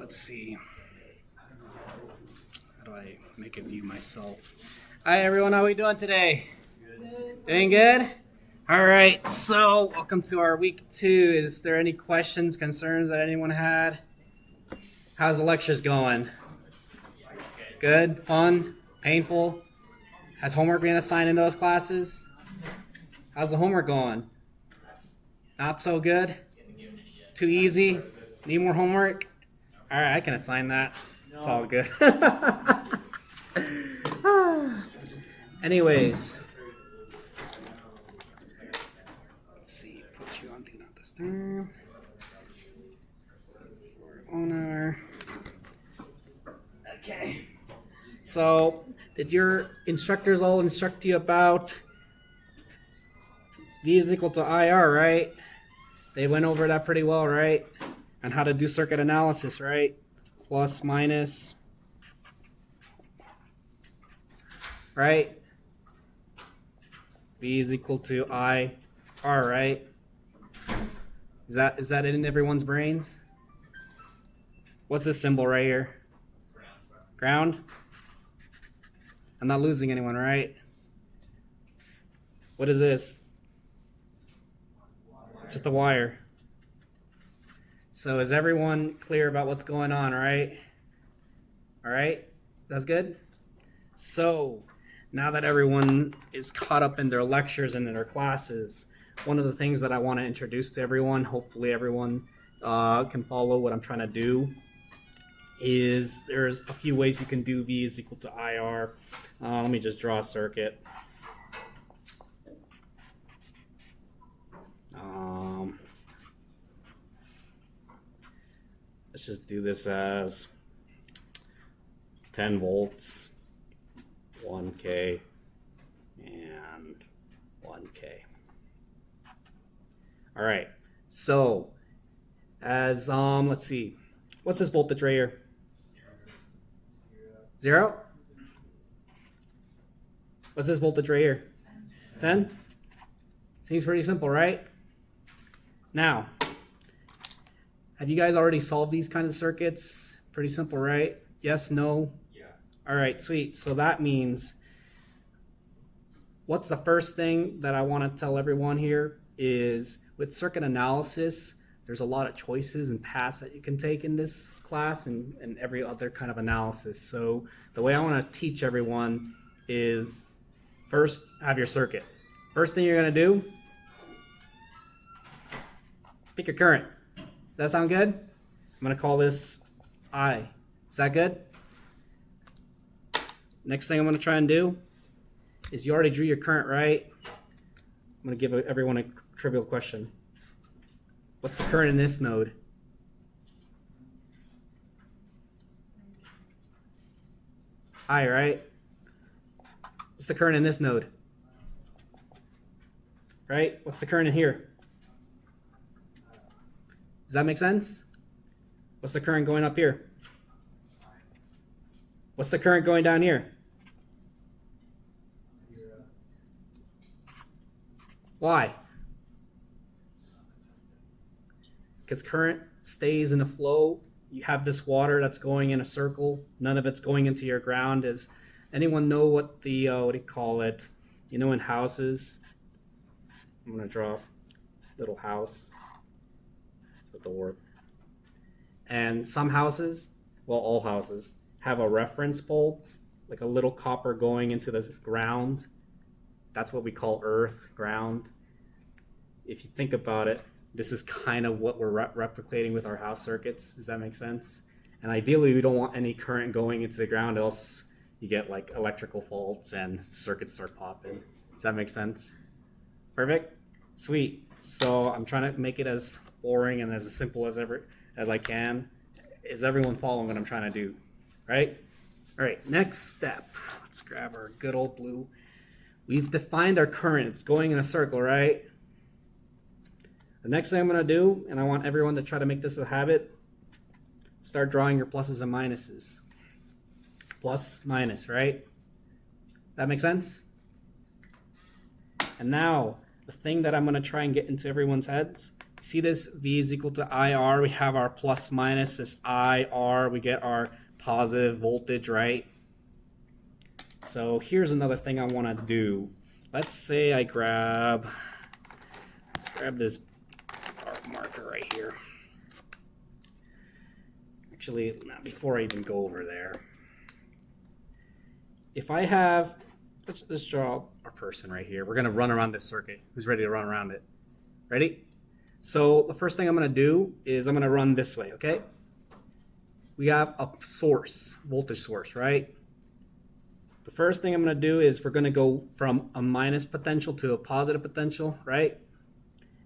let's see. How do I make a view myself? Hi everyone, how are we doing today? Good. Doing good? Alright, so welcome to our week 2. Is there any questions, concerns that anyone had? How's the lectures going? Good? Fun? Painful? Has homework been assigned in those classes? How's the homework going? Not so good? Too easy? Need more homework? Alright, I can assign that. It's all good. Anyways. Let's see. Put you on Do Not Disturb. For owner. Okay. So, did your instructors all instruct you about V is equal to IR, right? They went over that pretty well, right? And how to do circuit analysis, right? Plus, minus, right? V is equal to IR, right? Is that in everyone's brains? What's this symbol right here? Ground? I'm not losing anyone, right? What is this? Just a wire. So is everyone clear about what's going on, right? All right? That's good? So now that everyone is caught up in their lectures and in their classes, one of the things that I want to introduce to everyone, hopefully everyone can follow what I'm trying to do, is there's a few ways you can do V is equal to IR. Let me just draw a circuit. Let's just do this as 10 volts, 1K, and 1K. All right, so as, let's see, what's this voltage right here? 0? What's this voltage right here? 10? Seems pretty simple, right? Now, have you guys already solved these kinds of circuits? Pretty simple, right? Yes, no? Yeah. All right, sweet. So that means, what's the first thing that I want to tell everyone here is with circuit analysis, there's a lot of choices and paths that you can take in this class and every other kind of analysis. So the way I want to teach everyone is first have your circuit. First thing you're going to do, pick your current. Does that sound good? I'm going to call this I. Is that good? Next thing I'm going to try and do is you already drew your current, right? I'm going to give everyone a trivial question. What's the current in this node? I, right? What's the current in this node? Right? What's the current in here? Does that make sense? What's the current going up here? What's the current going down here? Why? Because current stays in a flow. You have this water that's going in a circle. None of it's going into your ground. Does anyone know what the, what do you call it? You know in houses? I'm going to draw a little house. So it'll work. And some houses, well, all houses, have a reference pole, like a little copper going into the ground. That's what we call earth, ground. If you think about it, this is kind of what we're replicating with our house circuits. Does that make sense? And ideally, we don't want any current going into the ground, else you get like electrical faults and circuits start popping. Does that make sense? Perfect? Sweet. So I'm trying to make it as boring and as simple as I can. Is everyone following what I'm trying to do? Right? All right, next step. Let's grab our good old blue. We've defined our current. It's going in a circle, right? The next thing I'm going to do, and I want everyone to try to make this a habit, start drawing your pluses and minuses. Plus, minus, right? That make sense? And now, the thing that I'm going to try and get into everyone's heads, See this V is equal to IR. We have our plus minus, this IR. We get our positive voltage, right? So here's another thing I want to do. Let's say let's grab this dark marker right here. Actually, before I even go over there, if I have, let's draw our person right here. We're going to run around this circuit. Who's ready to run around it? Ready? So the first thing I'm going to do is I'm going to run this way, okay? We have a source, voltage source, right? The first thing I'm going to do is we're going to go from a minus potential to a positive potential, right?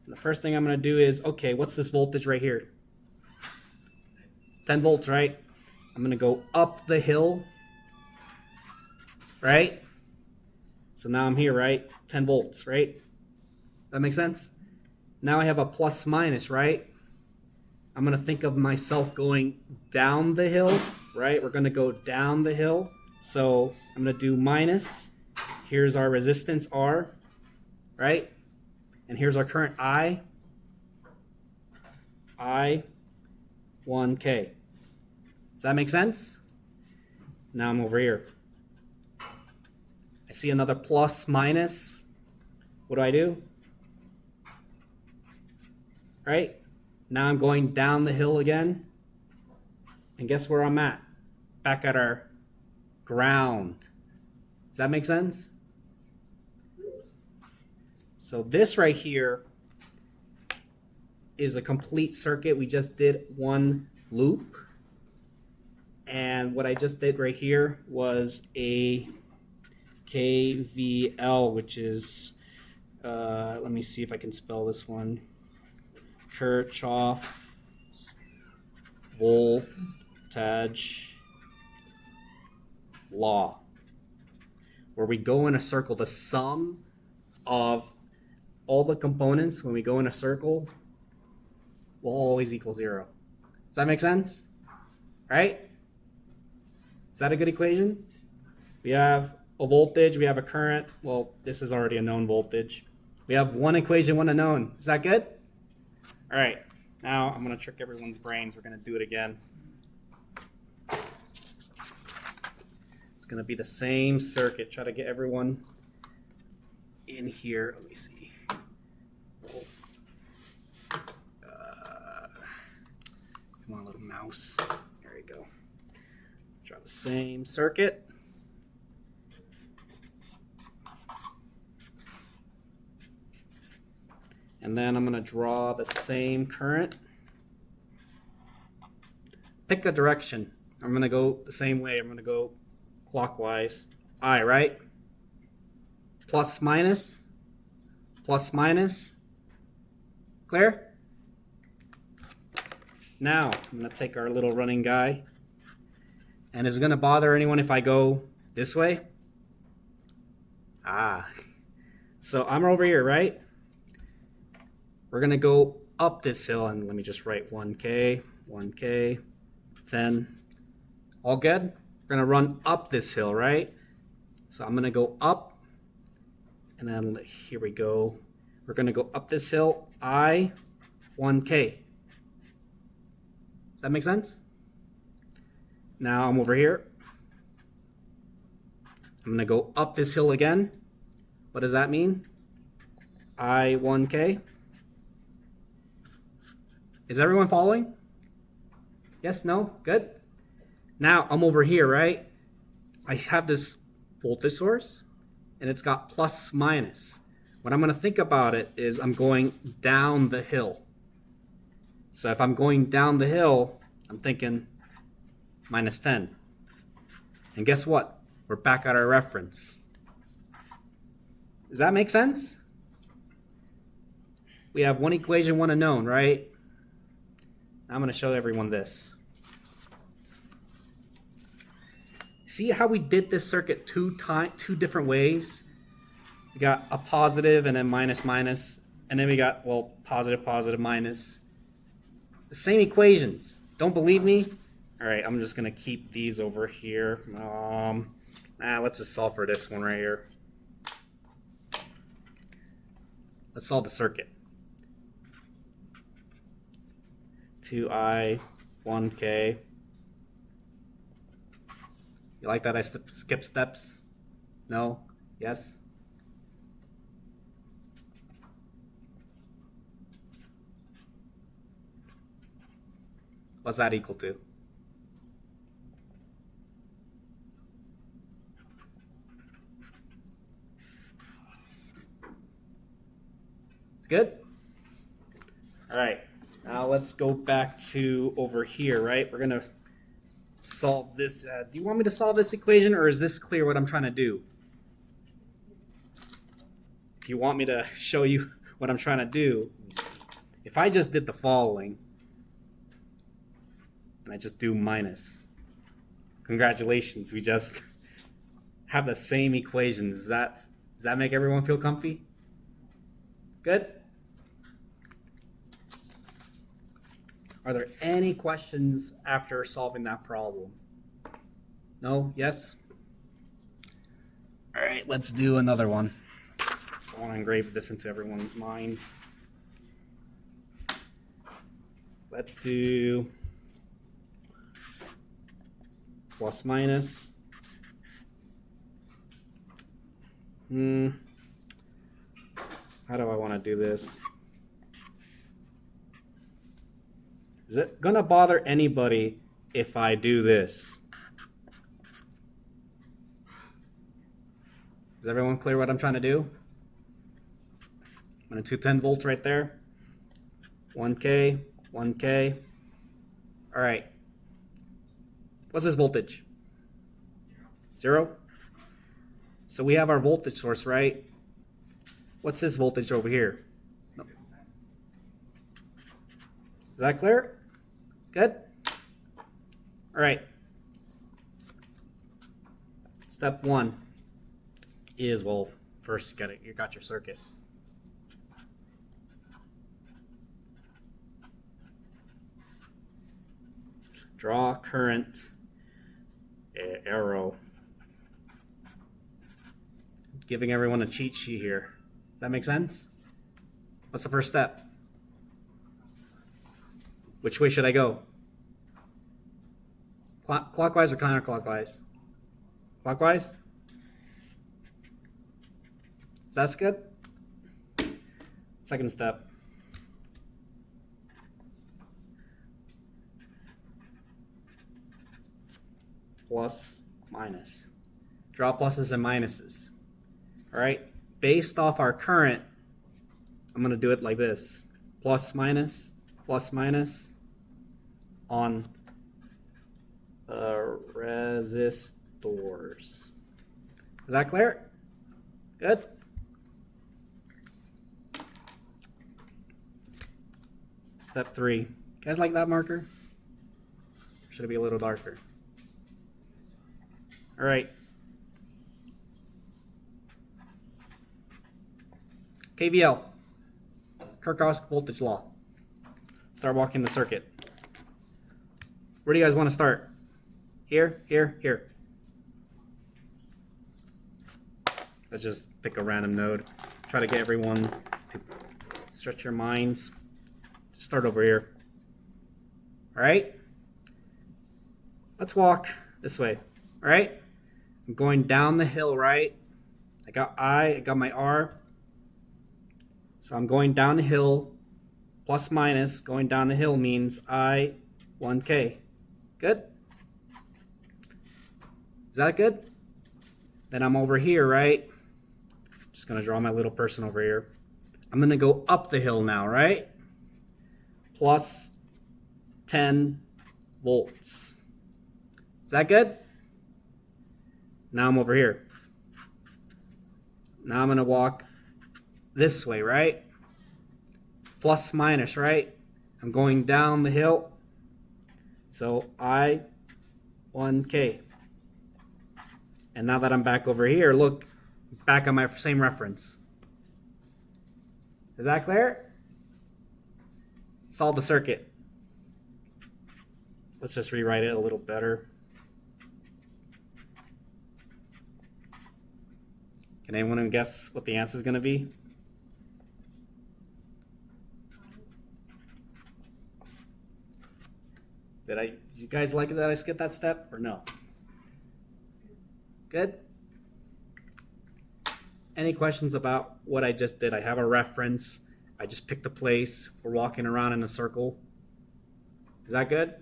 And the first thing I'm going to do is, okay, what's this voltage right here? 10 volts, right? I'm going to go up the hill, right? So now I'm here, right? 10 volts, right? That makes sense? Now I have a plus minus, right? I'm going to think of myself going down the hill, right? We're going to go down the hill. So I'm going to do minus. Here's our resistance R, right? And here's our current I. I1K. Does that make sense? Now I'm over here. I see another plus minus. What do? Right? Now I'm going down the hill again. And guess where I'm at? Back at our ground. Does that make sense? So this right here is a complete circuit. We just did one loop. And what I just did right here was a KVL, which is, let me see if I can spell this one. Kirchhoff's voltage law, where we go in a circle. The sum of all the components when we go in a circle will always equal 0. Does that make sense? Right? Is that a good equation? We have a voltage, we have a current. Well, this is already a known voltage. We have one equation, one unknown. Is that good? All right, now I'm going to trick everyone's brains. We're going to do it again. It's going to be the same circuit. Try to get everyone in here. Let me see. Come on, little mouse. There you go. Draw the same circuit. And then I'm going to draw the same current. Pick a direction. I'm going to go the same way. I'm going to go clockwise. I, right? Plus, minus. Plus, minus. Clear? Now, I'm going to take our little running guy. And is it going to bother anyone if I go this way? So I'm over here, right? We're going to go up this hill, and let me just write 1K, 1K, 10. All good? We're going to run up this hill, right? So I'm going to go up, and then here we go. We're going to go up this hill, I, 1K. Does that make sense? Now I'm over here. I'm going to go up this hill again. What does that mean? I, 1K. Is everyone following? Yes, no? Good? Now I'm over here, right? I have this voltage source, and it's got plus minus. What I'm going to think about it is I'm going down the hill. So if I'm going down the hill, I'm thinking minus 10. And guess what? We're back at our reference. Does that make sense? We have one equation, one unknown, right? I'm going to show everyone this. See how we did this circuit two different ways? We got a positive and then minus, minus. And then we got, well, positive, positive, minus. The same equations. Don't believe me? All right, I'm just going to keep these over here. Let's just solve for this one right here. Let's solve the circuit. 2I, 1K. You like that I skip steps? No? Yes? What's that equal to? Good? All right, now let's go back to over here, right? We're gonna solve this. Do you want me to solve this equation, or is this clear what I'm trying to do? If you want me to show you what I'm trying to do, if I just did the following, and I just do minus, congratulations, we just have the same equations. Does that make everyone feel comfy? Good? Are there any questions after solving that problem? No? Yes? All right, let's do another one. I want to engrave this into everyone's minds. Let's do plus minus. How do I want to do this? Is it gonna bother anybody if I do this? Is everyone clear what I'm trying to do? I'm gonna do 10 volts right there. 1K, 1K. All right. What's this voltage? 0? So we have our voltage source, right? What's this voltage over here? No. Is that clear? Good? All right. Step 1 is, well, first you got your circuit. Draw current, arrow. Giving everyone a cheat sheet here. Does that make sense? What's the first step? Which way should I go? Clockwise or counterclockwise? Clockwise? That's good. Second step. Plus, minus. Draw pluses and minuses. All right? Based off our current, I'm going to do it like this. Plus, minus on resistors. Is that clear? Good? Step 3. You guys like that marker? Should it be a little darker? All right. KVL, Kirchhoff's voltage law. Start walking the circuit. Where do you guys want to start? Here, here, here. Let's just pick a random node. Try to get everyone to stretch your minds. Just start over here. All right? Let's walk this way. All right? I'm going down the hill, right? I got my R. So I'm going down the hill. Plus minus, going down the hill means I, 1K. Good? Is that good? Then I'm over here, right? Just going to draw my little person over here. I'm going to go up the hill now, right? Plus 10 volts. Is that good? Now I'm over here. Now I'm going to walk this way, right? Plus minus, right? I'm going down the hill. So I, 1K. And now that I'm back over here, look, back on my same reference. Is that clear? Solve the circuit. Let's just rewrite it a little better. Can anyone guess what the answer is going to be? Did you guys like that I skipped that step or no? Good? Any questions about what I just did? I have a reference. I just picked a place. We're walking around in a circle. Is that good?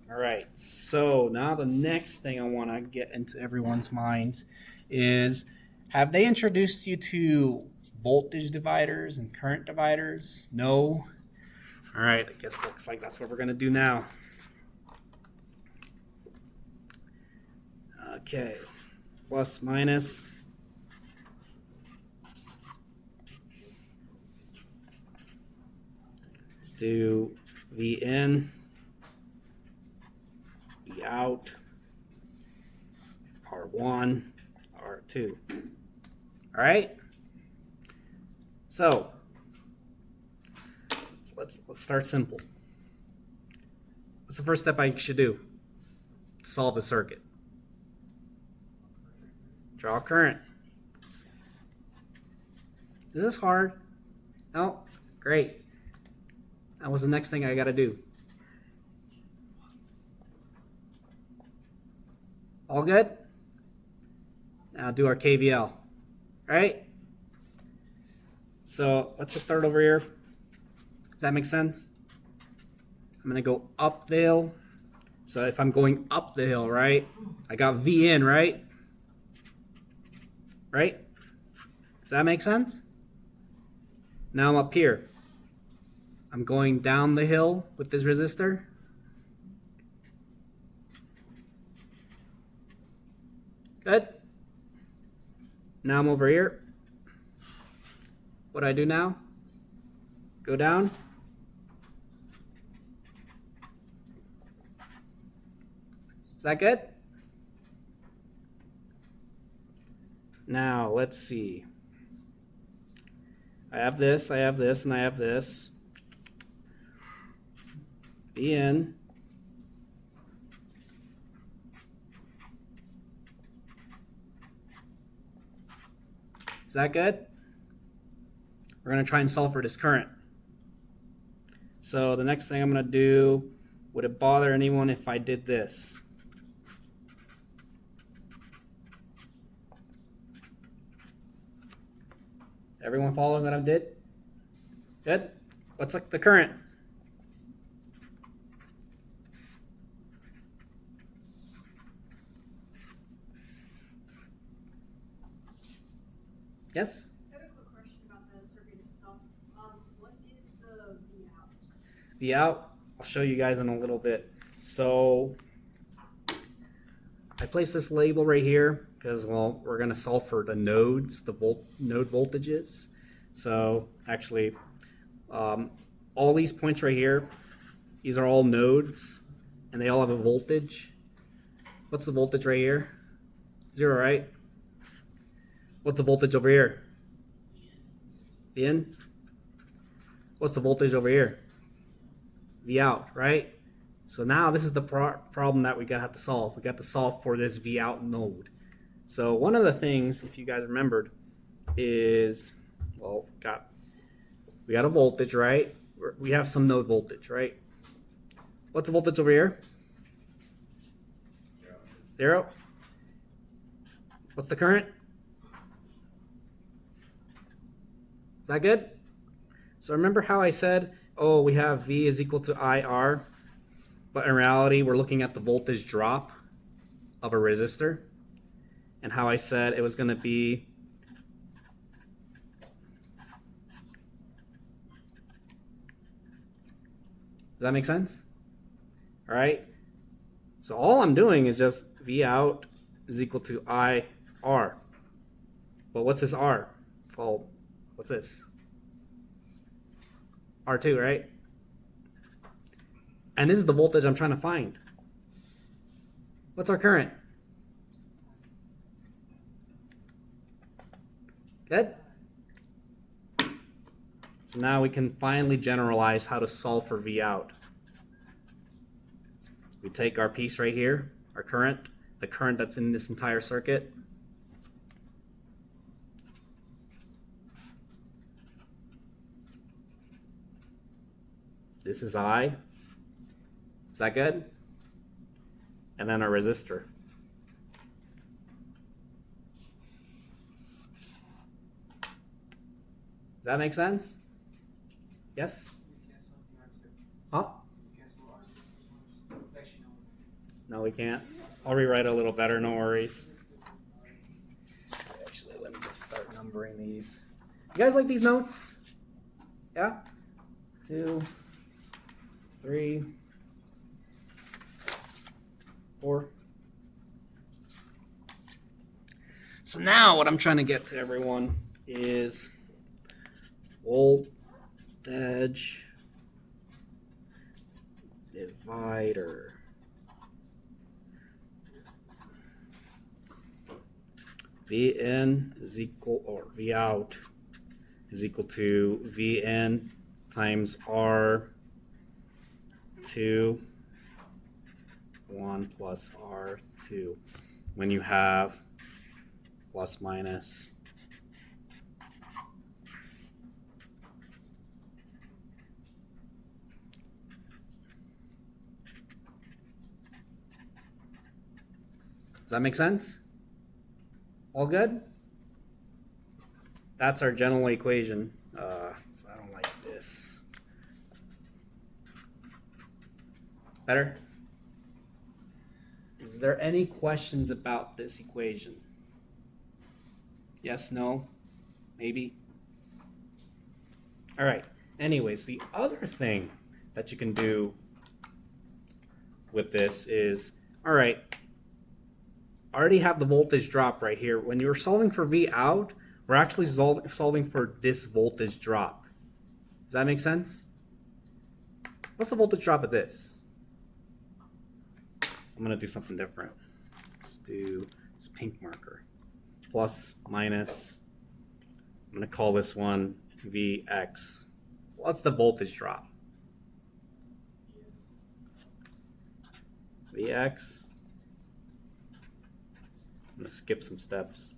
All right. So now the next thing I want to get into everyone's minds is, have they introduced you to voltage dividers and current dividers? No? All right. I guess looks like that's what we're going to do now. Okay. Plus, minus. Let's do V in, V out, R1, R2. All right. So let's start simple. What's the first step I should do to solve the circuit? Draw current. Is this hard? No? Great. That was the next thing I got to do. All good? Now do our KVL. Right? So let's just start over here. Does that make sense? I'm going to go up the hill. So if I'm going up the hill, right? I got V in, right? Right? Does that make sense? Now I'm up here. I'm going down the hill with this resistor. Good. Now I'm over here. What do I do now? Go down. Is that good? Now, let's see. I have this, and I have this. V in. Is that good? We're going to try and solve for this current. So the next thing I'm going to do, would it bother anyone if I did this? Everyone following what I did? Good? What's like the current? Yes? I have a quick question about the circuit itself. What is the V out? V out, I'll show you guys in a little bit. So I place this label right here because, well, we're going to solve for the nodes, the node voltages. So actually, all these points right here, these are all nodes, and they all have a voltage. What's the voltage right here? 0, right? What's the voltage over here? V in. What's the voltage over here? V out, right? So now this is the problem that we have to solve. We got to solve for this V out node. So one of the things, if you guys remembered, is, well, we got a voltage, right? We have some node voltage, right? What's the voltage over here? 0. What's the current? Is that good? So remember how I said, oh, we have V is equal to IR, but in reality, we're looking at the voltage drop of a resistor, and how I said it was going to be Does that make sense? All right. So all I'm doing is just V out is equal to IR. Well, what's this R? Well, what's this? R2, right? And this is the voltage I'm trying to find. What's our current? Good? So now we can finally generalize how to solve for V out. We take our piece right here, our current, the current that's in this entire circuit. This is I. Is that good? And then a resistor. Does that make sense? Yes? Huh? No, we can't. I'll rewrite a little better, no worries. Actually, let me just start numbering these. You guys like these notes? Yeah? 2, 3, 4. So now what I'm trying to get to everyone is voltage divider. Vn is equal, or V out is equal to Vn times R2 1 plus R2 when you have plus minus Does that make sense? All good? That's our general equation. I don't like this. Better? Is there any questions about this equation? Yes, no, maybe? All right. Anyways, the other thing that you can do with this is, all right, I already have the voltage drop right here. When you're solving for V out, we're actually solving for this voltage drop. Does that make sense? What's the voltage drop of this? I'm going to do something different. Let's do this pink marker. Plus, minus. I'm going to call this one Vx. What's the voltage drop? Vx. I'm going to skip some steps.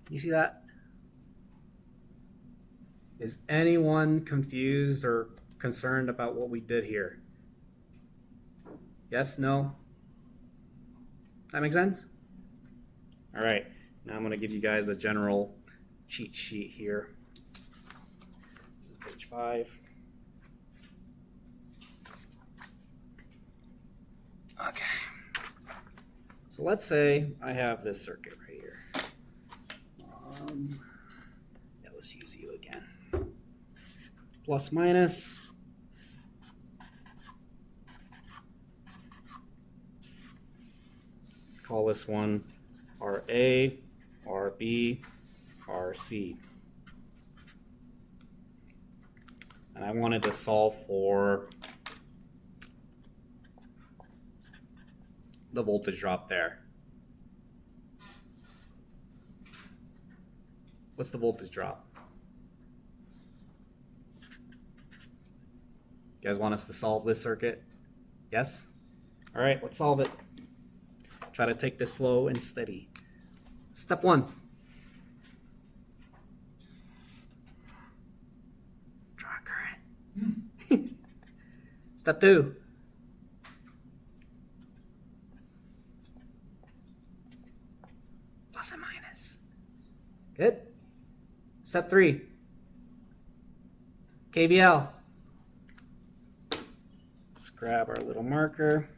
You see that? Is anyone confused or concerned about what we did here? Yes, no? That make sense? All right, now I'm going to give you guys a general cheat sheet here. This is page 5. Okay. So let's say I have this circuit right here. Yeah, let's use U again. Plus minus. Call this one RA, RB, RC. And I wanted to solve for the voltage drop there. What's the voltage drop? You guys want us to solve this circuit? Yes? All right, let's solve it. Try to take this slow and steady. Step 1. Draw a current. Step 2. Plus and minus. Good. Step 3. KVL. Let's grab our little marker.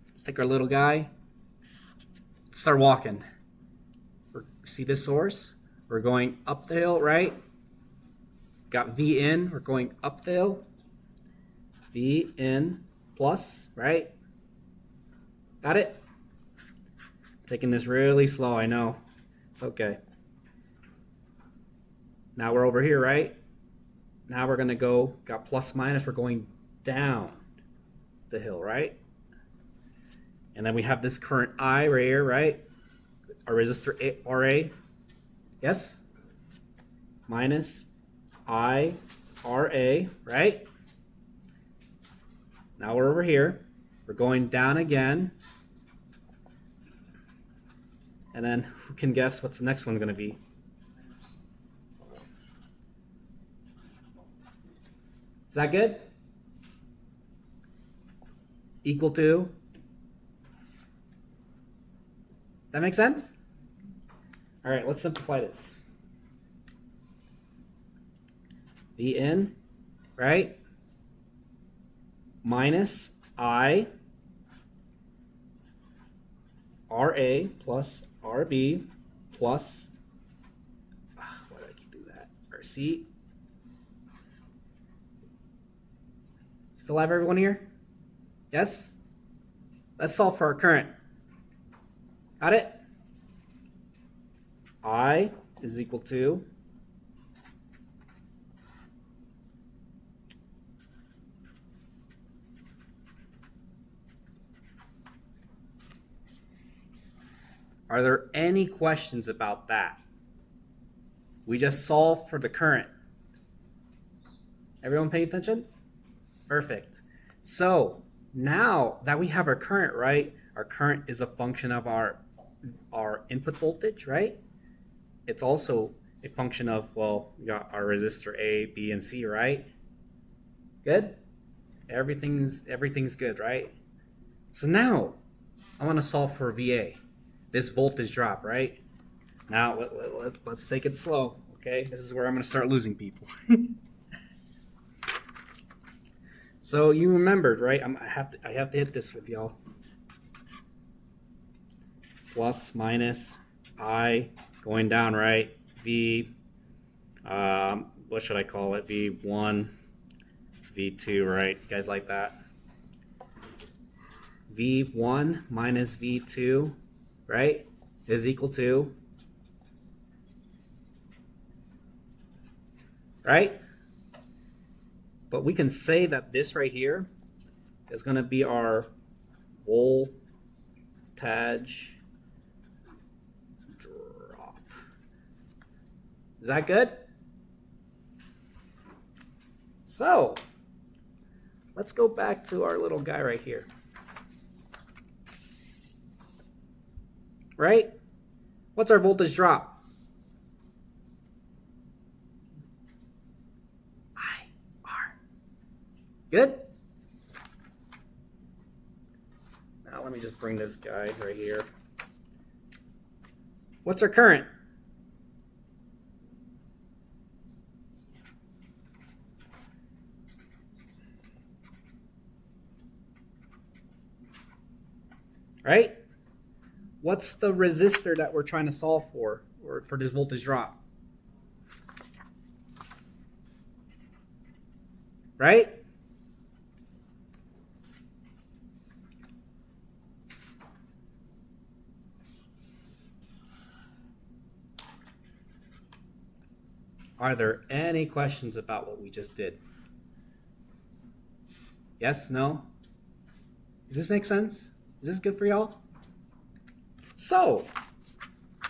Let's take our little guy. Let's start walking. See this source? We're going up the hill, right? Got V in. We're going up the hill. V in plus, right? Got it? Taking this really slow, I know. It's okay. Now we're over here, right? Now we're going to go, got plus minus, we're going down the hill, right? And then we have this current I right here, right? Our resistor RA. Yes? Minus I RA, right? Now we're over here. We're going down again. And then who can guess what's the next one going to be? Is that good? Equal to? Does that make sense? All right, let's simplify this. V in, right? Minus I RA plus RB plus, why did I do that? RC. Still have everyone here? Yes? Let's solve for our current. Got it? I is equal to Are there any questions about that? We just solved for the current. Everyone pay attention? Perfect. So now that we have our current, right? Our current is a function of our input voltage, right? It's also a function of, well, we got our resistor A, B, and C, right? Good? Everything's good, right? So now I want to solve for VA, this voltage drop, right? Now let's take it slow, okay? This is where I'm going to start losing people. So you remembered, right? I have to hit this with y'all. Plus, minus, I going down, right? V, what should I call it? V1, V2, right? You guys like that? V1 minus V2, right, is equal to, right? But we can say that this right here is going to be our voltage drop. Is that good? So let's go back to our little guy right here. Right? What's our voltage drop? IR. Good? Now let me just bring this guy right here. What's our current? Right? What's the resistor that we're trying to solve for, or for this voltage drop? Right? Are there any questions about what we just did? Yes? No? Does this make sense? Is this good for y'all? So,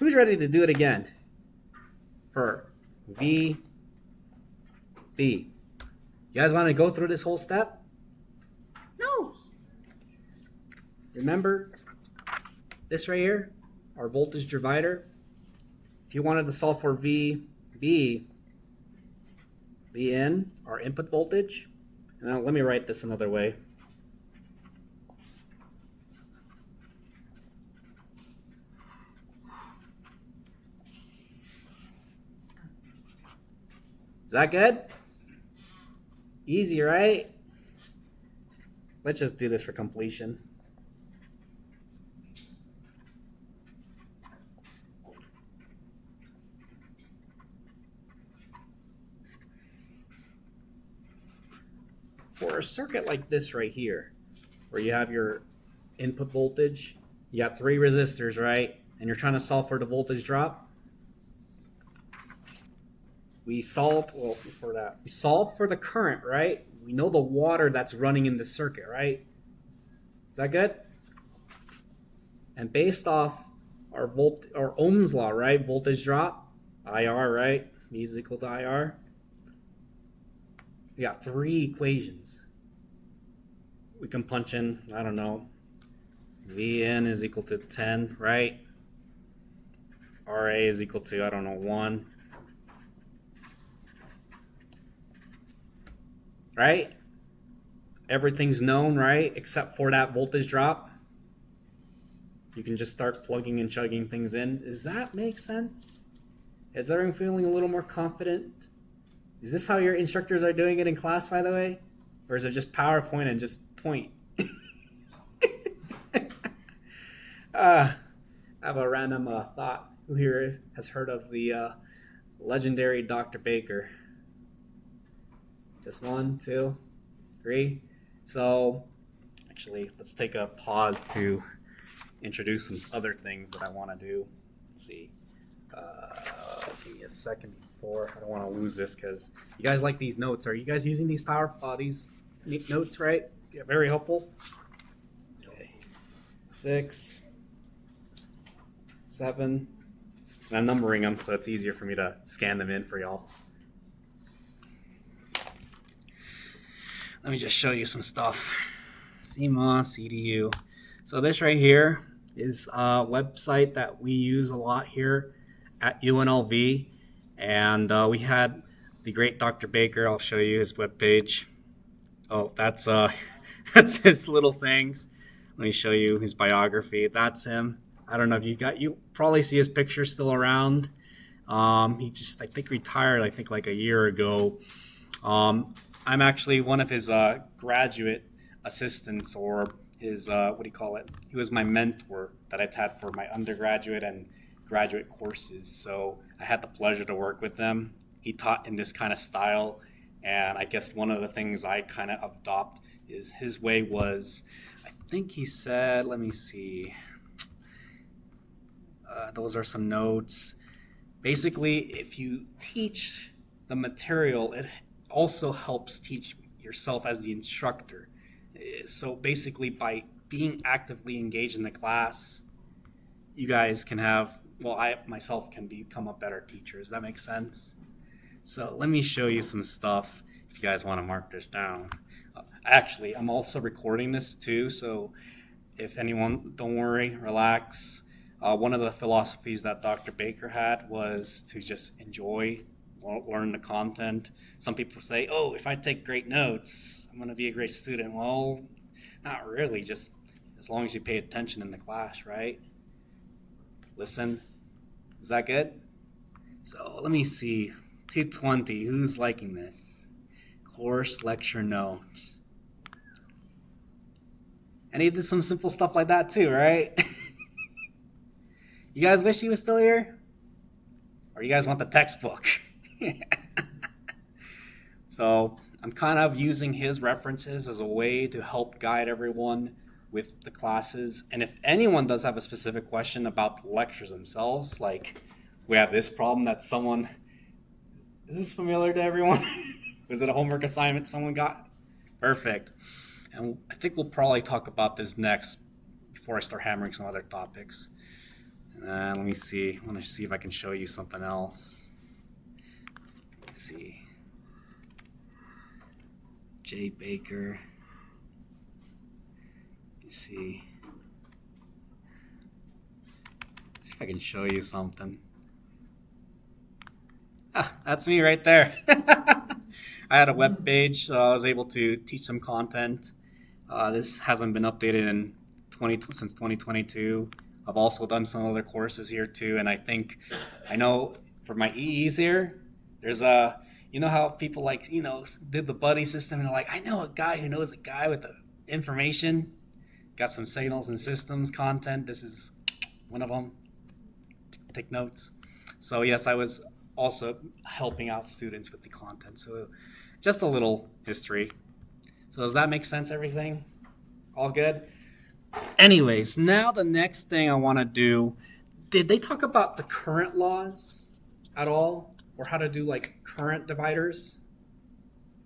who's ready to do it again? For VB. You guys want to go through this whole step? No. Remember this right here, our voltage divider? If you wanted to solve for VB, Vn, our input voltage. Now let me write this another way. Is that good? Easy, right? Let's just do this for completion. For a circuit like this right here, where you have your input voltage, you got 3 resistors, right? And you're trying to solve for the voltage drop. We solved, well, for that. We solved for the current, right? We know the water that's running in the circuit, right? Is that good? And based off our Ohm's law, right? Voltage drop, IR, right? V is equal to IR. We got 3 equations. We can punch in, I don't know, Vn is equal to 10, right? RA is equal to, I don't know, 1. Right? Everything's known, right? Except for that voltage drop. You can just start plugging and chugging things in. Does that make sense? Is everyone feeling a little more confident? Is this how your instructors are doing it in class, by the way? Or is it just PowerPoint and just point? I have a random thought. Who here has heard of the legendary Dr. Baker? Just 1, 2, 3. So, actually, let's take a pause to introduce some other things that I want to do. Let's see. Give me a second before. I don't want to lose this because you guys like these notes. Are you guys using these these notes, right? Yeah, very helpful. Okay. 6, 7. And I'm numbering them so it's easier for me to scan them in for y'all. Let me just show you some stuff. CMOS, EDU. So this right here is a website that we use a lot here at UNLV. And we had the great Dr. Baker. I'll show you his webpage. Oh, that's that's his little things. Let me show you his biography. That's him. I don't know if you probably see his picture still around. He just, I think, retired, I think, like a year ago. I'm actually one of his graduate assistants, or his, he was my mentor that I've had for my undergraduate and graduate courses. So I had the pleasure to work with him. He taught in this kind of style. And I guess one of the things I kind of adopt is his way was, I think he said, let me see. Those are some notes. Basically, if you teach the material, it also helps teach yourself as the instructor. So basically, by being actively engaged in the class, you guys can have, well, I myself can become a better teacher. Does that make sense? So let me show you some stuff if you guys want to mark this down. Actually, I'm also recording this too, so if anyone, don't worry, relax. One of the philosophies that Dr. Baker had was to just enjoy, learn the content. Some people say, oh, if I take great notes, I'm going to be a great student. Well, not really, just as long as you pay attention in the class, right? Listen. Is that good? So let me see. 220, who's liking this? Course, lecture, notes. And he did some simple stuff like that too, right? You guys wish he was still here? Or you guys want the textbook? So I'm kind of using his references as a way to help guide everyone with the classes. And if anyone does have a specific question about the lectures themselves, like we have this problem that someone, is this familiar to everyone? Was it a homework assignment someone got? Perfect. And I think we'll probably talk about this next before I start hammering some other topics. Let me see. I want to see if I can show you something else. Let's see. J. Baker. Let's see. Let's see if I can show you something. Ah, that's me right there. I had a web page, so I was able to teach some content. This hasn't been updated in since 2022. I've also done some other courses here too, and I know for my EEs here, there's you know how people did the buddy system and they're like, I know a guy who knows a guy with the information, got some signals and systems content. This is one of them. Take notes. So yes, I was also helping out students with the content. So just a little history. So does that make sense, everything? All good? Anyways, now the next thing I want to do, did they talk about the current laws at all? Or how to do like current dividers?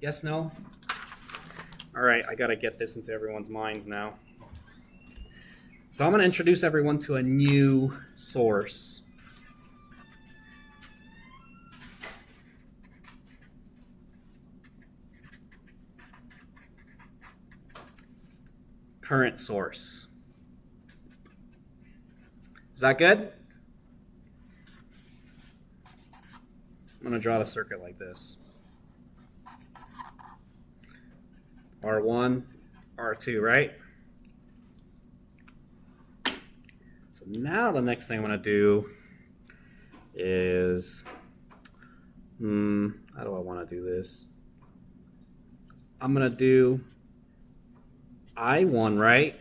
Yes, no? All right, I got to get this into everyone's minds now. So I'm going to introduce everyone to a new source. Current source. Is that good? I'm going to draw the circuit like this. R1, R2, right? So now the next thing I'm going to do is, how do I want to do this? I'm going to do I1, right?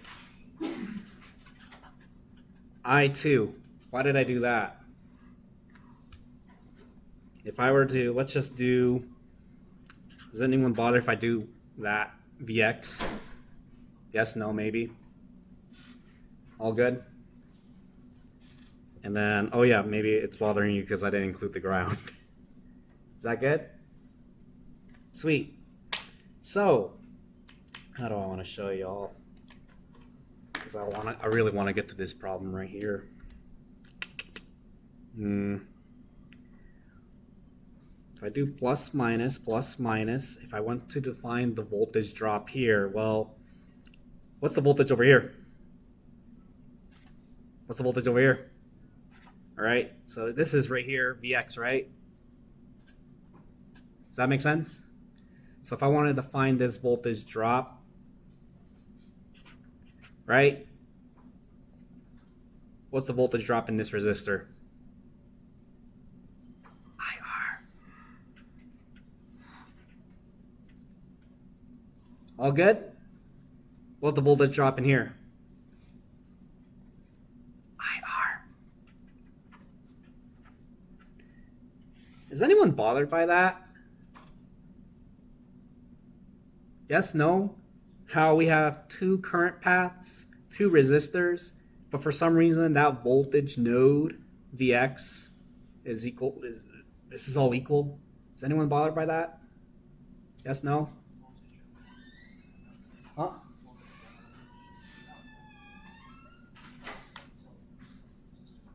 I2. Why did I do that? If I were to, let's just do, does anyone bother if I do that? Vx? Yes, no, maybe. All good? And then, oh yeah, maybe it's bothering you because I didn't include the ground. Is that good? Sweet. So, how do I want to show y'all? Because I really want to get to this problem right here. If I do plus minus, if I want to define the voltage drop here, well, what's the voltage over here? What's the voltage over here? All right, so this is right here, Vx, right? Does that make sense? So if I wanted to find this voltage drop, right? What's the voltage drop in this resistor? IR. All good? What's the voltage drop in here? IR. Is anyone bothered by that? Yes, no? How we have two current paths, two resistors, but for some reason that voltage node Vx is equal, this is all equal? Is anyone bothered by that? Yes, no? Huh?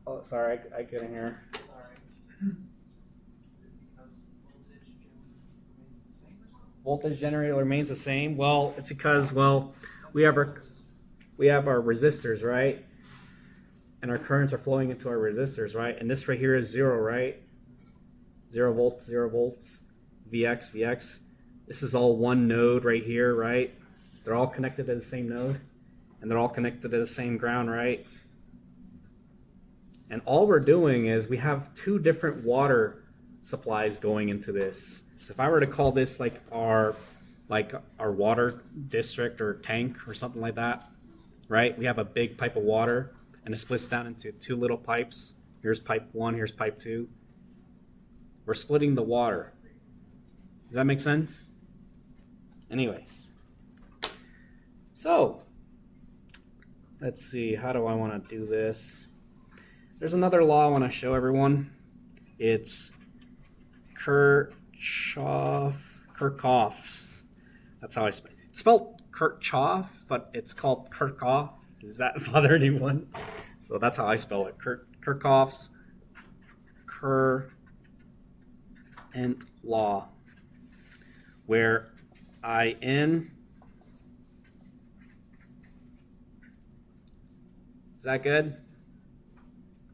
Oh, sorry, I couldn't hear. Voltage generator remains the same. Well, it's because, well, we have our resistors, right? And our currents are flowing into our resistors, right? And this right here is 0, right? 0 volts, 0 volts, Vx, Vx. This is all one node right here, right? They're all connected to the same node. And they're all connected to the same ground, right? And all we're doing is we have two different water supplies going into this. So if I were to call this like our water district or tank or something like that, right? We have a big pipe of water and it splits down into two little pipes. Here's pipe 1, here's pipe 2. We're splitting the water. Does that make sense? Anyways. So, let's see, how do I want to do this? There's another law I want to show everyone. It's Kirchhoff's. That's how I spell it. It's spelled Kirchhoff, but it's called Kirchhoff. Does that bother anyone? So that's how I spell it. Kirchhoff's current law, where IN. Is that good?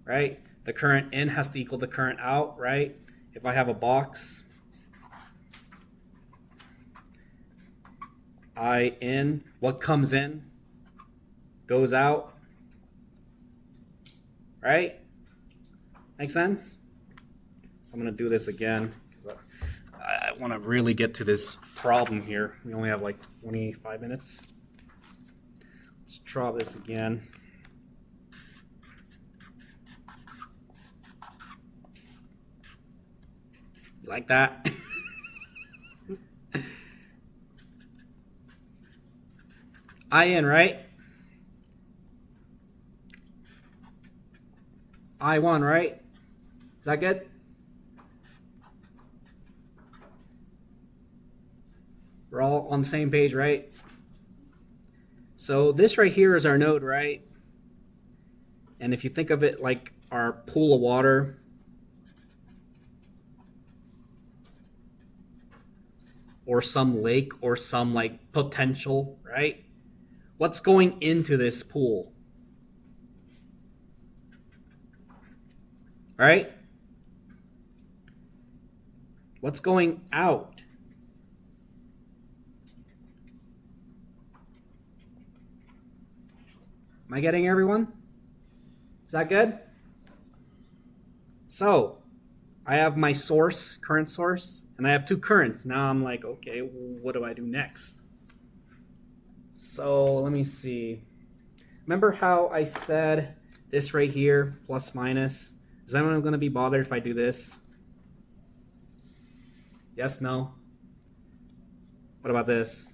Right? The current in has to equal the current out, right? If I have a box, I in, what comes in goes out, right? Make sense? So I'm going to do this again because I want to really get to this problem here. We only have like 25 minutes. Let's draw this again. Like that? IN, right? I1, right? Is that good? We're all on the same page, right? So this right here is our node, right? And if you think of it like our pool of water, or some lake or some like potential, right? What's going into this pool? Right? What's going out? Am I getting everyone? Is that good? So, I have my source, current source, and I have two currents. Now I'm like, okay, what do I do next? So, let me see. Remember how I said this right here, plus minus? Is anyone going to be bothered if I do this? Yes, no? What about this?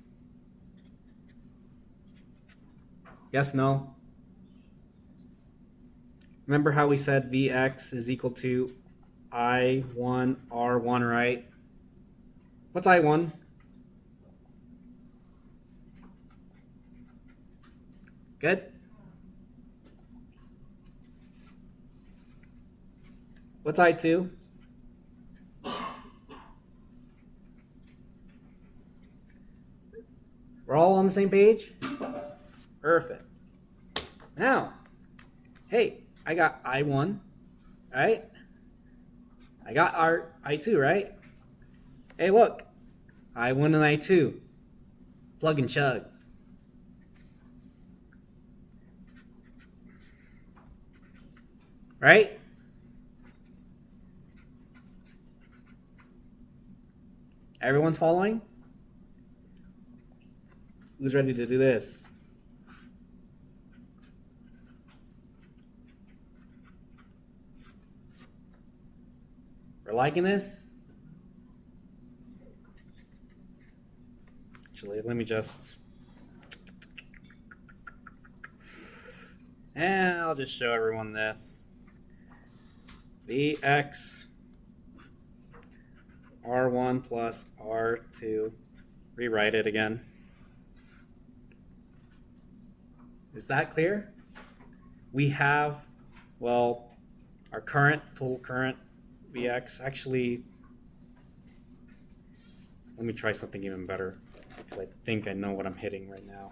Yes, no? Remember how we said Vx is equal to I1 R1, right? What's I1? Good? What's I2? We're all on the same page? Perfect. Now, hey, I got I1, right? I got I2, right? Hey, look, I1 and I2. Plug and chug. Right? Everyone's following? Who's ready to do this? We're liking this? Actually, let me just... And I'll just show everyone this. Vx R1 plus R2. Rewrite it again. Is that clear? We have, well, our current, total current, Vx. Actually, let me try something even better, because I think I know what I'm hitting right now.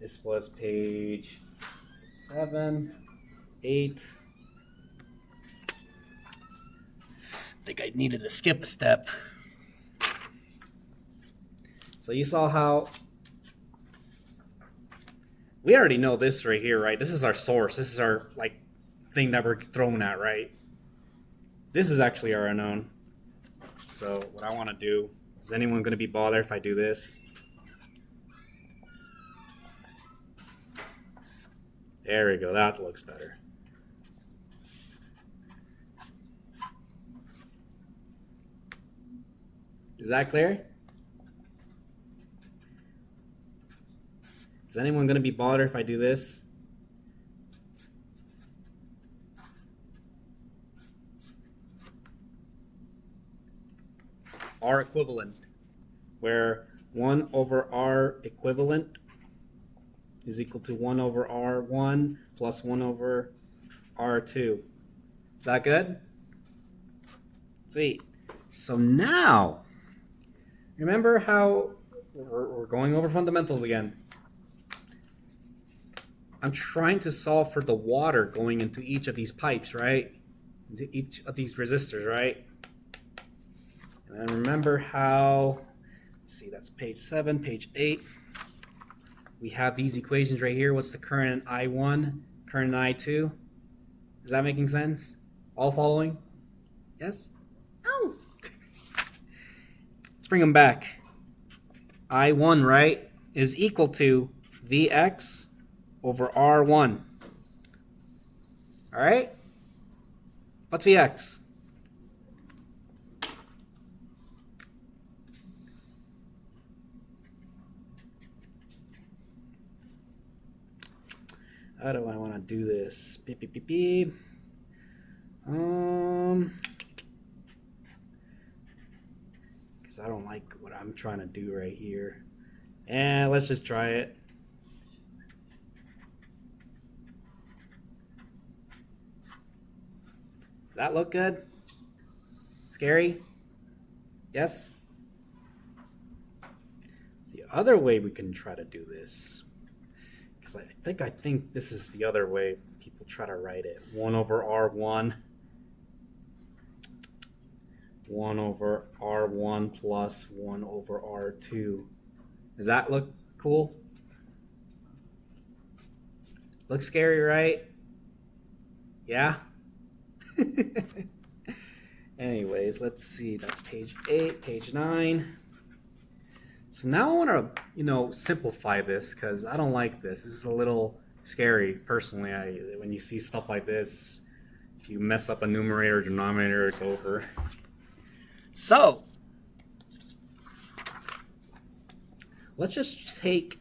This was page 7, 8. I think I needed to skip a step. So you saw how we already know this right here, right? This is our source. This is our thing that we're thrown at, right? This is actually our unknown. So what I want to do, is anyone going to be bothered if I do this? There we go. That looks better. Is that clear? Is anyone going to be bothered if I do this? R equivalent, where 1 over R equivalent is equal to 1 over R1 plus 1 over R2. Is that good? Sweet. So now, remember how we're going over fundamentals again. I'm trying to solve for the water going into each of these pipes, right? Into each of these resistors, right? And then remember how, let's see, that's page 7, page 8. We have these equations right here. What's the current in I1, current in I2? Is that making sense? All following? Yes? No. Let's bring them back. I1, right, is equal to Vx over R1. All right? What's Vx? How do I want to do this? Beep, beep, beep, beep. Because I don't like what I'm trying to do right here. And let's just try it. Does that look good? Scary? Yes? The other way we can try to do this, because I think this is the other way people try to write it. 1 over R1. 1 over R1 plus 1 over R2. Does that look cool? Looks scary, right? Yeah? Anyways, let's see. That's page 8, page 9. So now I want to, simplify this because I don't like this. This is a little scary, personally. When you see stuff like this, if you mess up a numerator or denominator, it's over. So, let's just take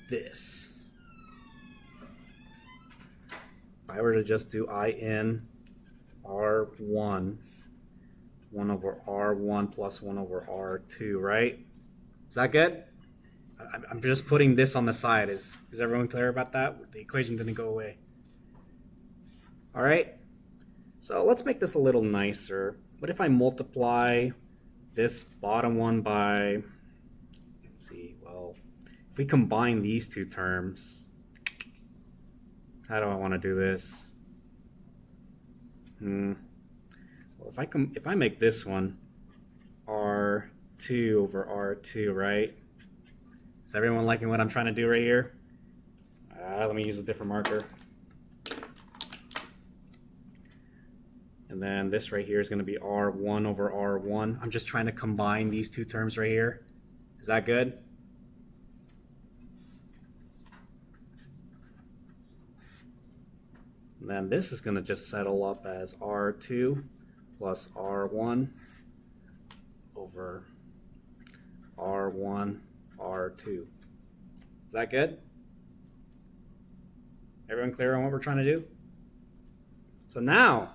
this. If I were to just do in R1, 1 over R1 plus 1 over R2, right? Is that good? I'm just putting this on the side. Is everyone clear about that? The equation didn't go away. All right. So let's make this a little nicer. What if I multiply this bottom one by, let's see, well, if we combine these two terms, how do I want to do this? Well, if I make this one R2 over R2, right? Is everyone liking what I'm trying to do right here? Let me use a different marker. And then this right here is going to be R1 over R1. I'm just trying to combine these two terms right here. Is that good? And then this is going to just settle up as R2 plus R1 over R1, R2. Is that good? Everyone clear on what we're trying to do? So now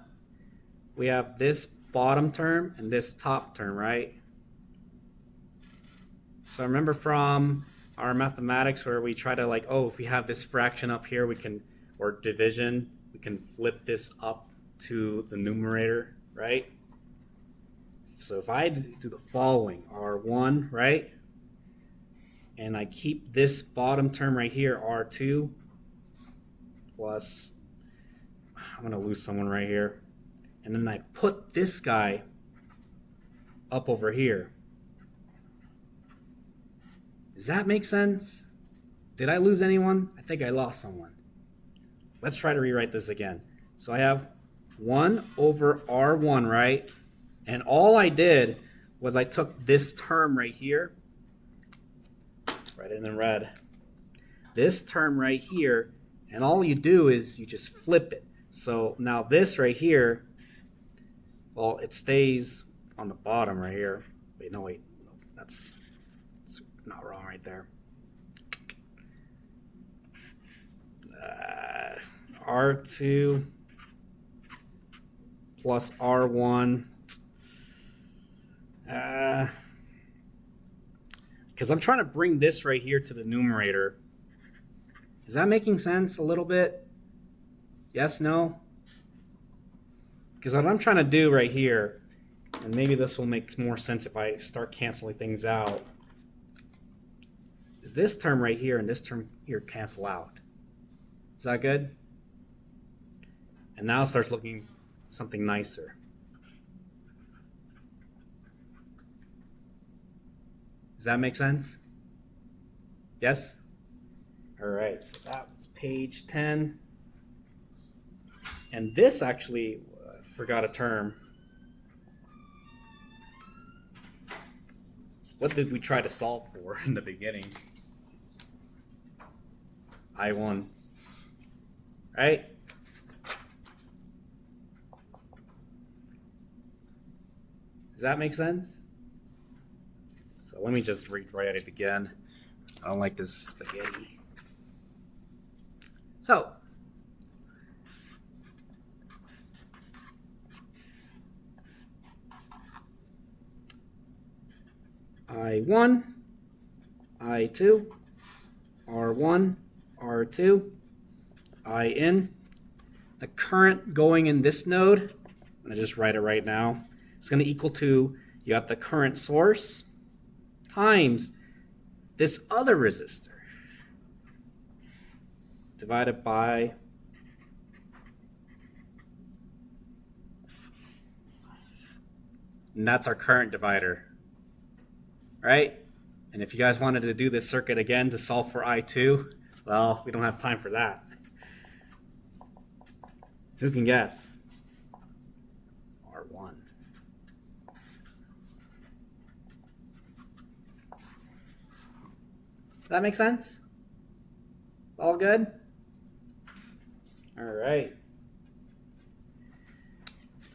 we have this bottom term and this top term, right? So remember from our mathematics where we try to if we have this fraction up here, or division, we can flip this up to the numerator, right? So if I do the following, R1, right? And I keep this bottom term right here, R2, plus, I'm going to lose someone right here. And then I put this guy up over here. Does that make sense? Did I lose anyone? I think I lost someone. Let's try to rewrite this again. So I have 1 over R1, right? And all I did was I took this term right here, write it in red, this term right here, and all you do is you just flip it. So now this right here, well, it stays on the bottom right here. Wait, no, that's not wrong right there. R2 plus R1. Because I'm trying to bring this right here to the numerator. Is that making sense a little bit? Yes, no? Because what I'm trying to do right here, and maybe this will make more sense if I start canceling things out, is this term right here and this term here cancel out. Is that good? And now it starts looking something nicer. Does that make sense? Yes? All right, so that was page 10. And this actually, forgot a term. What did we try to solve for in the beginning? I1, right? Does that make sense? So let me just rewrite it again. I don't like this spaghetti. So, I1, I2, R1, R2, In. The current going in this node, I'm going to just write it right now, it's going to equal to, you got the current source times this other resistor divided by and that's our current divider, right? And if you guys wanted to do this circuit again to solve for I2, well, we don't have time for that. Who can guess? R1. Does that make sense? All good? All right.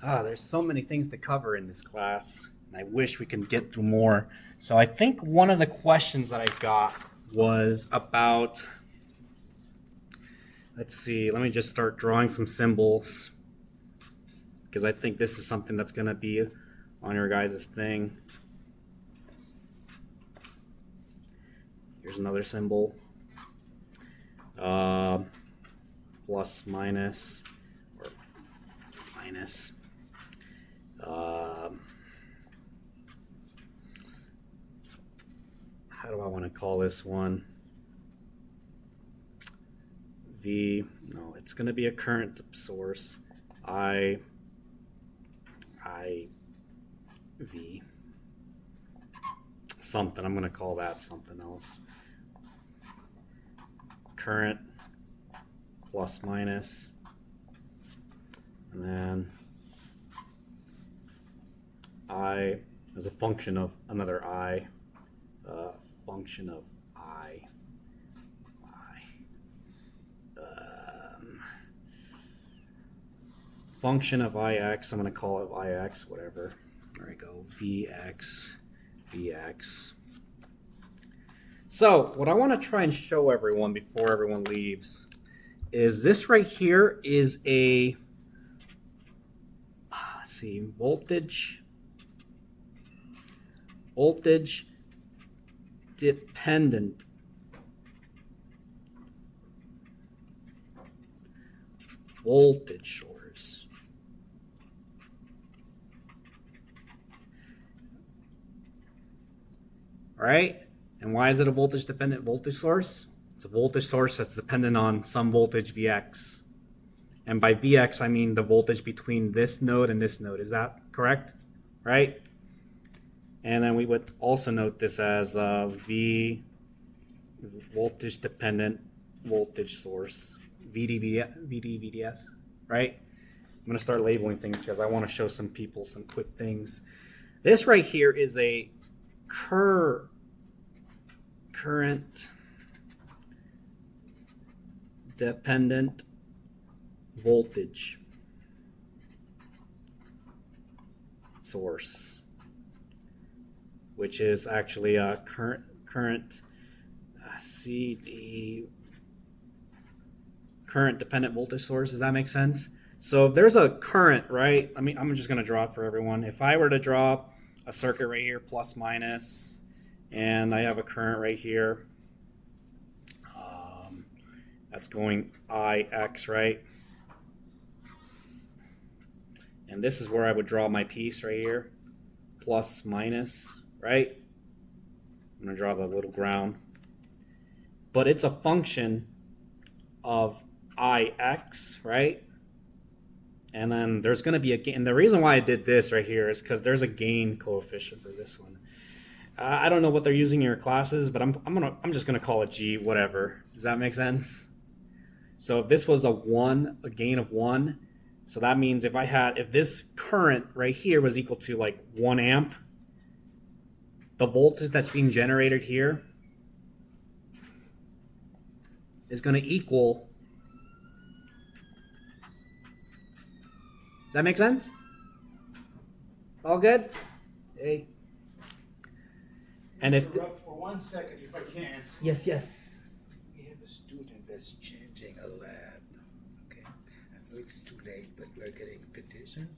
There's so many things to cover in this class, and I wish we could get through more. So I think one of the questions that I got was about, let's see, let me just start drawing some symbols, because I think this is something that's going to be on your guys' thing. Here's another symbol. Plus, minus, or minus. How do I want to call this one? V, no, it's going to be a current source. V. Something, I'm going to call that something else. Current plus minus. And then I as a function of another I. Function of I. Function of Ix, I'm going to call it Ix, whatever. There we go, Vx, Vx. So what I want to try and show everyone before everyone leaves is this right here is a, let's see, voltage dependent voltage source. All right? And why is it a voltage dependent voltage source? It's a voltage source that's dependent on some voltage Vx. And by Vx, I mean the voltage between this node and this node. Is that correct? Right? And then we would also note this as V, voltage dependent voltage source, VDVDS, right? I'm going to start labeling things because I want to show some people some quick things. This right here is a current dependent voltage source, which is actually a current dependent voltage source. Does that make sense? So if there's a current, right? I mean, I'm just going to draw it for everyone. If I were to draw a circuit right here, plus minus, and I have a current right here, that's going Ix, right? And this is where I would draw my piece right here, plus minus, right? I'm going to draw the little ground. But it's a function of Ix, right? And then there's going to be a gain. And the reason why I did this right here is because there's a gain coefficient for this one. I don't know what they're using in your classes, but I'm just gonna call it G, whatever. Does that make sense? So if this was a gain of 1, so that means if this current right here was equal to like 1 amp, the voltage that's being generated here is going to equal. Does that make sense? All good? Hey. And if for 1 second, if I can. Yes. We have a student that's changing a lab. Okay, I know it's too late, but we're getting a petition.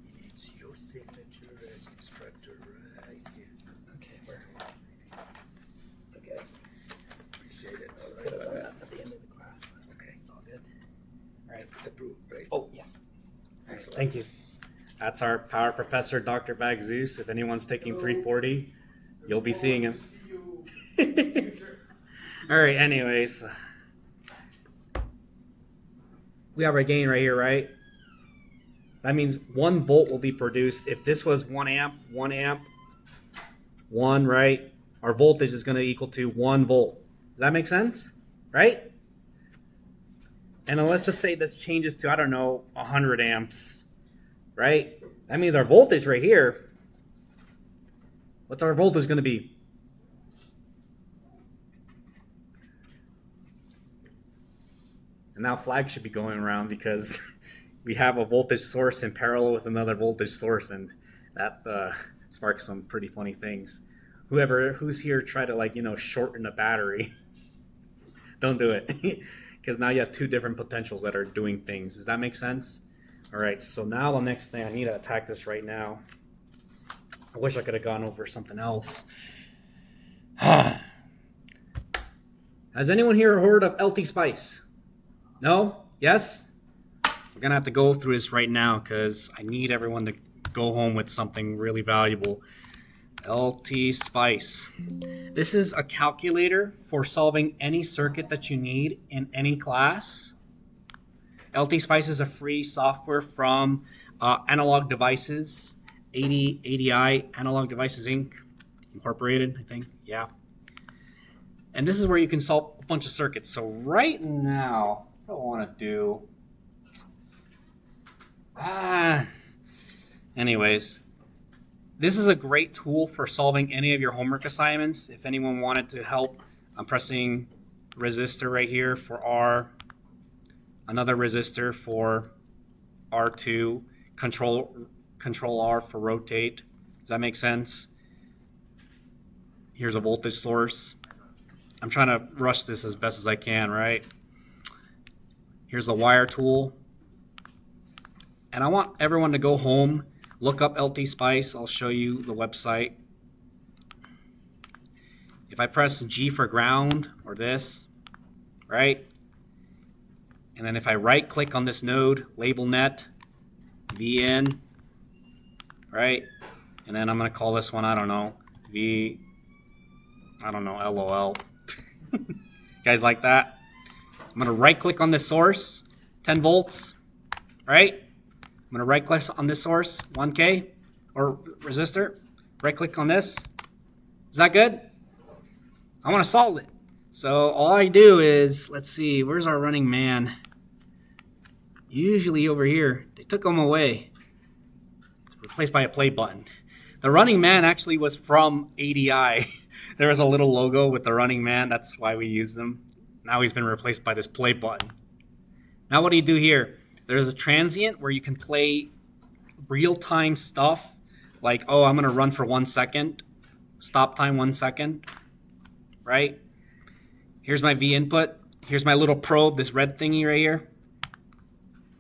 He needs your signature as instructor right here. Okay. Okay. Appreciate it. Put it on that at the end of the class. Okay, It's all good. All right. Approved, right? Oh yes. Excellent. Thank you. That's our power professor, Dr. Bagzeus. If anyone's taking 340, you'll be seeing him. All right, anyways. We have our gain right here, right? That means 1 volt will be produced. If this was 1 amp, 1, right? Our voltage is going to equal to 1 volt. Does that make sense? Right? And then let's just say this changes to, I don't know, 100 amps, right? That means our voltage right here, what's our voltage going to be? And now flags should be going around because we have a voltage source in parallel with another voltage source, and that sparks some pretty funny things. Who's here try to, like, shorten a battery, don't do it. Because now you have 2 different potentials that are doing things. Does that make sense? All right, so now the next thing, I need to attack this right now. I wish I could have gone over something else. Has anyone here heard of LT Spice? No? Yes? We're going to have to go through this right now because I need everyone to go home with something really valuable. LT Spice. This is a calculator for solving any circuit that you need in any class. LT Spice is a free software from Analog Devices, ADI, Analog Devices Inc. Incorporated, I think. Yeah. And this is where you can solve a bunch of circuits. So right now, what do I want to do? Anyways, this is a great tool for solving any of your homework assignments. If anyone wanted to help, I'm pressing resistor right here for R, another resistor for R2, control R for rotate. Does that make sense? Here's a voltage source. I'm trying to rush this as best as I can, right? Here's the wire tool. And I want everyone to go home, look up LT Spice. I'll show you the website. If I press G for ground, or this, right? And then if I right click on this node, label net, VN, right? And then I'm going to call this one, I don't know, LOL. Guys like that? I'm going to right click on this source, 10 volts, right? I'm going to right click on this source, 1K, or resistor. Right click on this. Is that good? I want to solve it. So all I do is, let's see, where's our running man? Usually over here. They took him away. It's replaced by a play button. The running man actually was from ADI. There was a little logo with the running man. That's why we use them. Now he's been replaced by this play button. Now what do you do here? There's a transient where you can play real-time stuff. Like, oh, I'm going to run for 1 second. Stop time 1 second. Right? Here's my V input. Here's my little probe, this red thingy right here.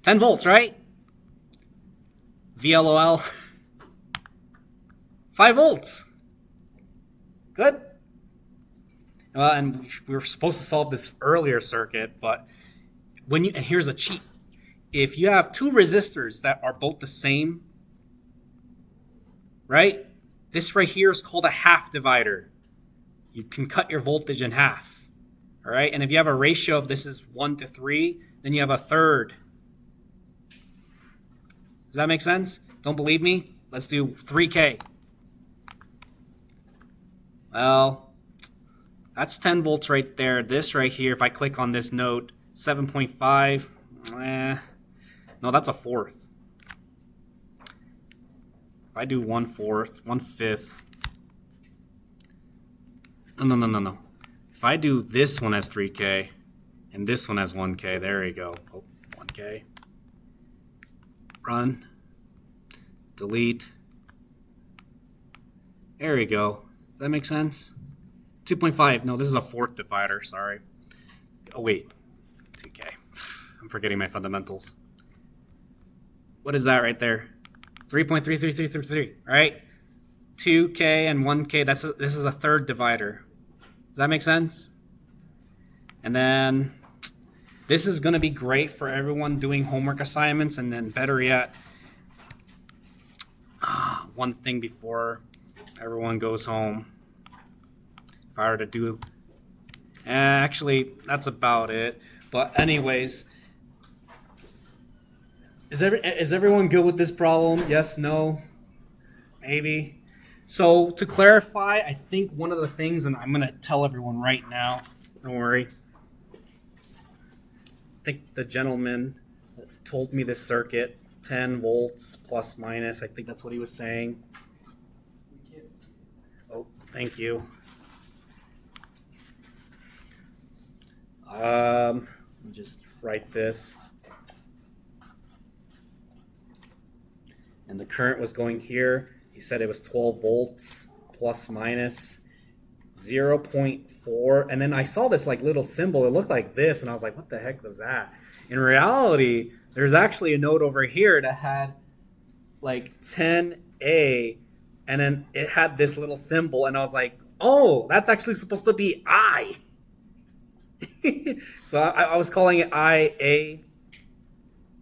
10 volts, right? VLOL. 5 volts. Good? And we were supposed to solve this earlier circuit, but and here's a cheat. If you have 2 resistors that are both the same, right? This right here is called a half divider. You can cut your voltage in half. All right? And if you have a ratio of this is 1 to 3, then you have a third. Does that make sense? Don't believe me? Let's do 3K. Well, that's 10 volts right there. This right here, if I click on this node, 7.5. No, that's a fourth. If I do 1/4, 1/5. No. If I do this one as 3K and this one as 1K, there you go. Oh, 1K. Run. Delete. There you go. Does that make sense? 2.5. No, this is a fourth divider. Sorry. Oh, wait. 2K. I'm forgetting my fundamentals. What is that right there? 3.33333. Right? 2K and 1K. This is a third divider. Does that make sense? And then this is going to be great for everyone doing homework assignments. And then better yet, one thing before everyone goes home. If I were to do... actually, that's about it. But anyways, Is everyone good with this problem? Yes, no, maybe. So to clarify, I think one of the things, and I'm gonna tell everyone right now. Don't worry. I think the gentleman told me this circuit, 10 volts plus minus. I think that's what he was saying. Oh, thank you. Let me just write this. And the current was going here. He said it was 12 volts plus minus 0.4. And then I saw this like little symbol. It looked like this, and I was like, what the heck was that? In reality, there's actually a node over here that had like 10A, and then it had this little symbol, and I was like, oh, that's actually supposed to be I. So I was calling it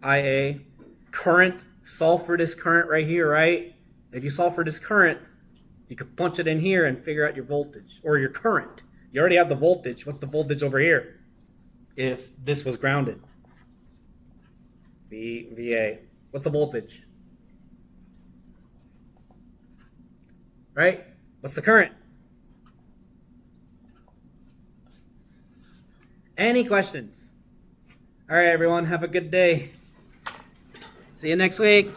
IA. Current, solve for this current right here, right? If you solve for this current, you can punch it in here and figure out your voltage or your current. You already have the voltage. What's the voltage over here? If this was grounded. VA. What's the voltage? Right? What's the current? Any questions? All right, everyone, have a good day. See you next week.